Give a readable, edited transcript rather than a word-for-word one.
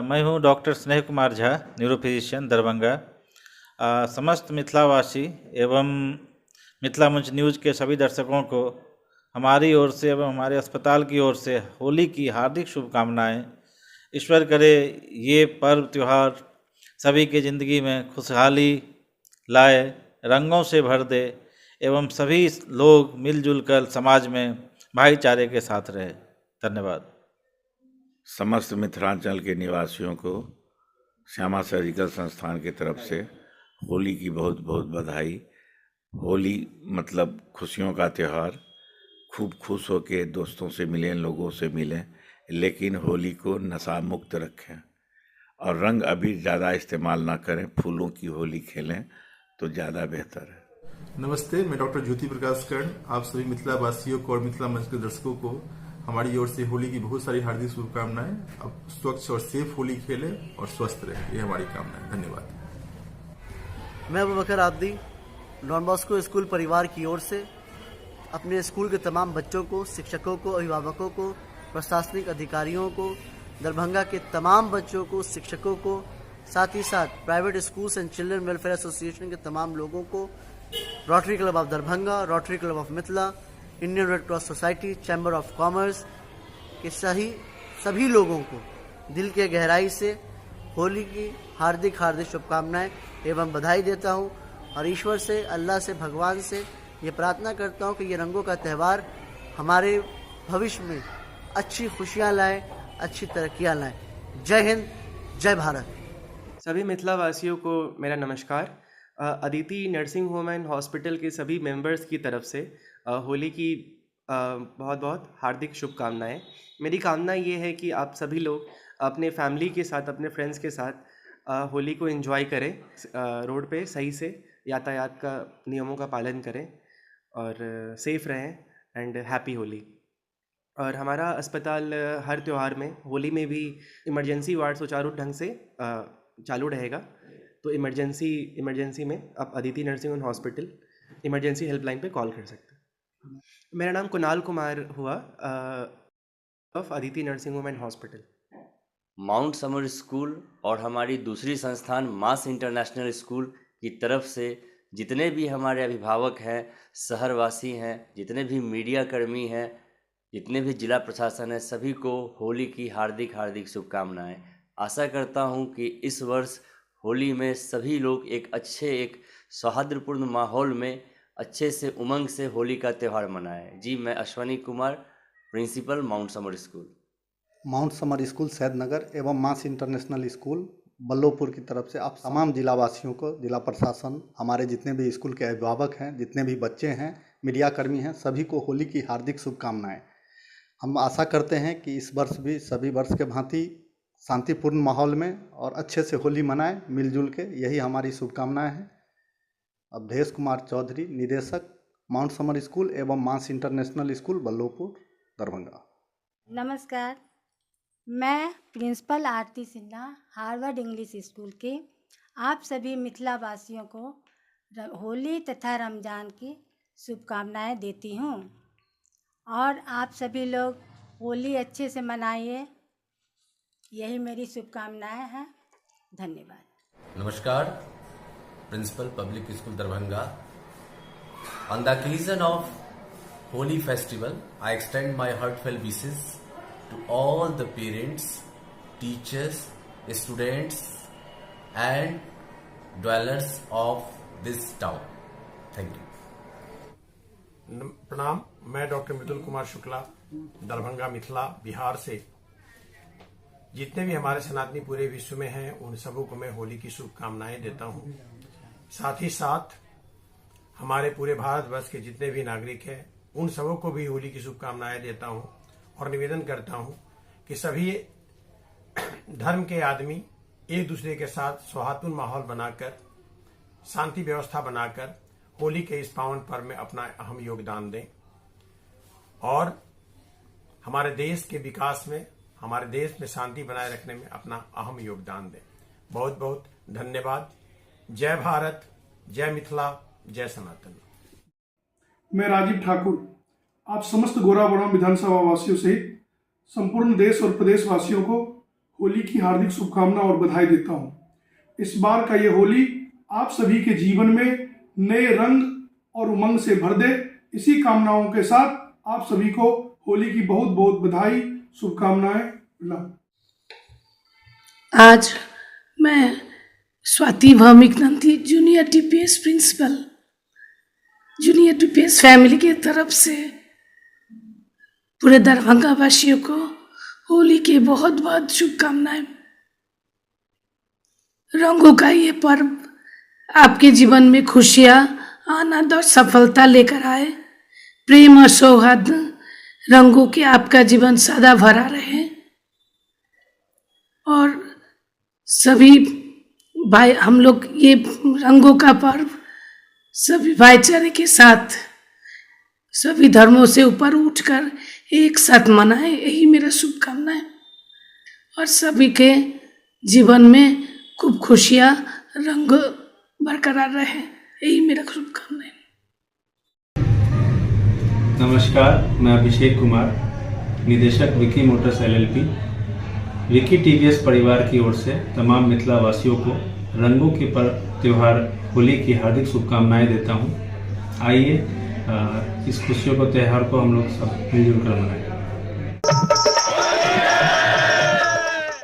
मैं हूं डॉक्टर स्नेह कुमार झा, न्यूरो फिजिशियन, दरभंगा। समस्त मिथिलावासी एवं मिथिला मंच न्यूज़ के सभी दर्शकों को हमारी ओर से एवं हमारे अस्पताल की ओर से होली की हार्दिक शुभकामनाएं। ईश्वर करे ये पर्व त्यौहार सभी की ज़िंदगी में खुशहाली लाए, रंगों से भर दे एवं सभी लोग मिलजुल कर समाज में भाईचारे के साथ रहे। धन्यवाद। समस्त मिथिलांचल के निवासियों को श्यामा सर्जिकल संस्थान की तरफ से होली की बहुत बहुत बधाई। होली मतलब खुशियों का त्यौहार। खूब खुश होके दोस्तों से मिलें, लोगों से मिलें, लेकिन होली को नशा मुक्त रखें और रंग अभी ज़्यादा इस्तेमाल ना करें। फूलों की होली खेलें तो ज़्यादा बेहतर है। नमस्ते, मैं डॉक्टर ज्योति प्रकाश कर्ण आप सभी मिथिला वासियों को और मिथिला मंच के दर्शकों को हमारी ओर से होली की बहुत सारी हार्दिक शुभकामनाएं। अब स्वच्छ और सेफ होली खेलें और स्वस्थ रहें, ये हमारी कामना है। धन्यवाद। मैं अबू बकर आब्दी डॉन बॉस्को स्कूल परिवार की ओर से अपने स्कूल के तमाम बच्चों को, शिक्षकों को, अभिभावकों को, प्रशासनिक अधिकारियों को, दरभंगा के तमाम बच्चों को, शिक्षकों को, साथ ही साथ private schools and children welfare association के तमाम लोगों को, rotary club of Darbhanga, rotary club of Mithila, Indian red cross society, chamber of commerce के सभी लोगों को दिल के गहराई से होली की हार्दिक शुभकामनाएं एवं बधाई देता हूं और ईश्वर से, अल्लाह से, भगवान से ये प्रार्थना करता हूं कि ये रंगों का त्यौहार हमारे भविष्य में अच्छी खुशियां लाए, अच्छी तरक्कियां लाए। जय हिंद, जय भारत। सभी मिथिला वासियों को मेरा नमस्कार। Aditi nursing home and hospital के सभी मेंबर्स की तरफ से होली की बहुत बहुत हार्दिक शुभकामनाएं। मेरी कामना ये है कि आप सभी लोग अपने फैमिली के साथ, अपने फ्रेंड्स के साथ होली को एंजॉय करें, रोड पे सही से यातायात का नियमों का पालन करें और सेफ रहें एंड हैप्पी होली। और हमारा अस्पताल हर त्यौहार में, होली में भी इमरजेंसी वार्ड सुचारू ढंग से चालू रहेगा। तो इमरजेंसी में आप Aditi nursing and hospital emergency helpline पे कॉल कर सकते हैं। मेरा नाम कुणाल कुमार हुआ of Aditi nursing home and hospital. Mount Summer school और हमारी दूसरी संस्थान मास इंटरनेशनल स्कूल की तरफ से जितने भी हमारे अभिभावक हैं, शहरवासी हैं, जितने भी मीडिया कर्मी हैं, जितने भी जिला प्रशासन है, सभी को होली की हार्दिक शुभकामनाएं। आशा करता हूं कि इस वर्ष होली में सभी लोग एक सौहार्दपूर्ण माहौल में अच्छे से उमंग से होली का त्यौहार मनाएं। जी, मैं Ashwani Kumar, principal Mount Summer School Saidnagar एवं मास इंटरनेशनल स्कूल बल्लोपुर की तरफ से आप तमाम जिलावासियों को, जिला प्रशासन, हमारे जितने भी स्कूल के अभिभावक हैं, जितने भी बच्चे हैं, मीडिया कर्मी हैं, सभी को होली की हार्दिक शुभकामनाएं। हम आशा करते हैं कि इस वर्ष भी सभी वर्ष के भांति शांतिपूर्ण माहौल में और अच्छे से होली मनाएं मिलजुल के, यही हमारी शुभकामनाएं हैं। अवधेश कुमार चौधरी, निदेशक माउंट समर स्कूल एवं Mass international school Ballopur, Darbhanga. नमस्कार, मैं प्रिंसिपल आरती सिन्हा, हार्वर्ड इंग्लिश स्कूल के आप सभी मिथिला वासियों को होली तथा रमज़ान की शुभकामनाएं देती हूं और आप सभी लोग होली अच्छे से मनाइए, यही मेरी शुभकामनाएं हैं। धन्यवाद। नमस्कार, principal public school Darbhanga. On the occasion of Holi festival, I extend my heartfelt wishes to all the parents, teachers, students and dwellers of this town. Thank you. प्रणाम, मैं डॉक्टर मृदुल कुमार शुक्ला, दरभंगा मिथिला बिहार से। जितने भी हमारे सनातनी पूरे विश्व में हैं, उन सबों को मैं होली की शुभकामनाएं देता हूं। साथ ही साथ हमारे पूरे भारतवर्ष के जितने भी नागरिक हैं, उन सबों को भी होली की शुभकामनाएं देता हूं और निवेदन करता हूं कि सभी धर्म के आदमी एक दूसरे के साथ सौहार्दपूर्ण माहौल बनाकर, शांति व्यवस्था बनाकर होली के इस पावन पर्व में अपना अहम योगदान दें और हमारे देश के विकास में, हमारे देश में शांति बनाए रखने में अपना अहम योगदान दें। बहुत बहुत धन्यवाद। जय भारत, जय मिथिला, जय सनातन। मैं राजीव ठाकुर आप समस्त गोराबड़ाम विधानसभा वासियों सहित संपूर्ण देश और प्रदेश वासियों को होली की हार्दिक शुभकामना और बधाई देता हूं। इस बार का ये होली आप सभी के जीवन में नए रंग और उमंग से भर दे। इसी कामनाओं के साथ आप सभी को होली की बहुत बहुत बधाई, शुभकामनाएं। आज मैं Swati Bhaumik Nandi junior DPS principal junior DPS family की तरफ से पूरे दरभंगा वासियों को होली की बहुत बहुत शुभकामनाएं। रंगों का ये पर्व आपके जीवन में खुशियाँ, आनंद और सफलता लेकर आए। प्रेम और सौहार्द रंगों के आपका जीवन सदा भरा रहे और सभी भाई हम लोग ये रंगों का पर्व सभी भाईचारे के साथ सभी धर्मों से ऊपर उठकर एक साथ मनाएं, यही मेरा शुभकामना है। और सभी के जीवन में खूब खुशियाँ, रंग बरकरार रहे, यही मेरा शुभकामना है। नमस्कार, मैं अभिषेक कुमार, निदेशक Vicky Motors LLP। Vicky TVS परिवार की ओर से तमाम मिथिला वासियों को रंगों के त्यौहार होली की हार्दिक शुभकामनाएं देता हूं। आइए इस खुशियों को त्यौहार को हम लोग सब मिलजुल कर मनाएं।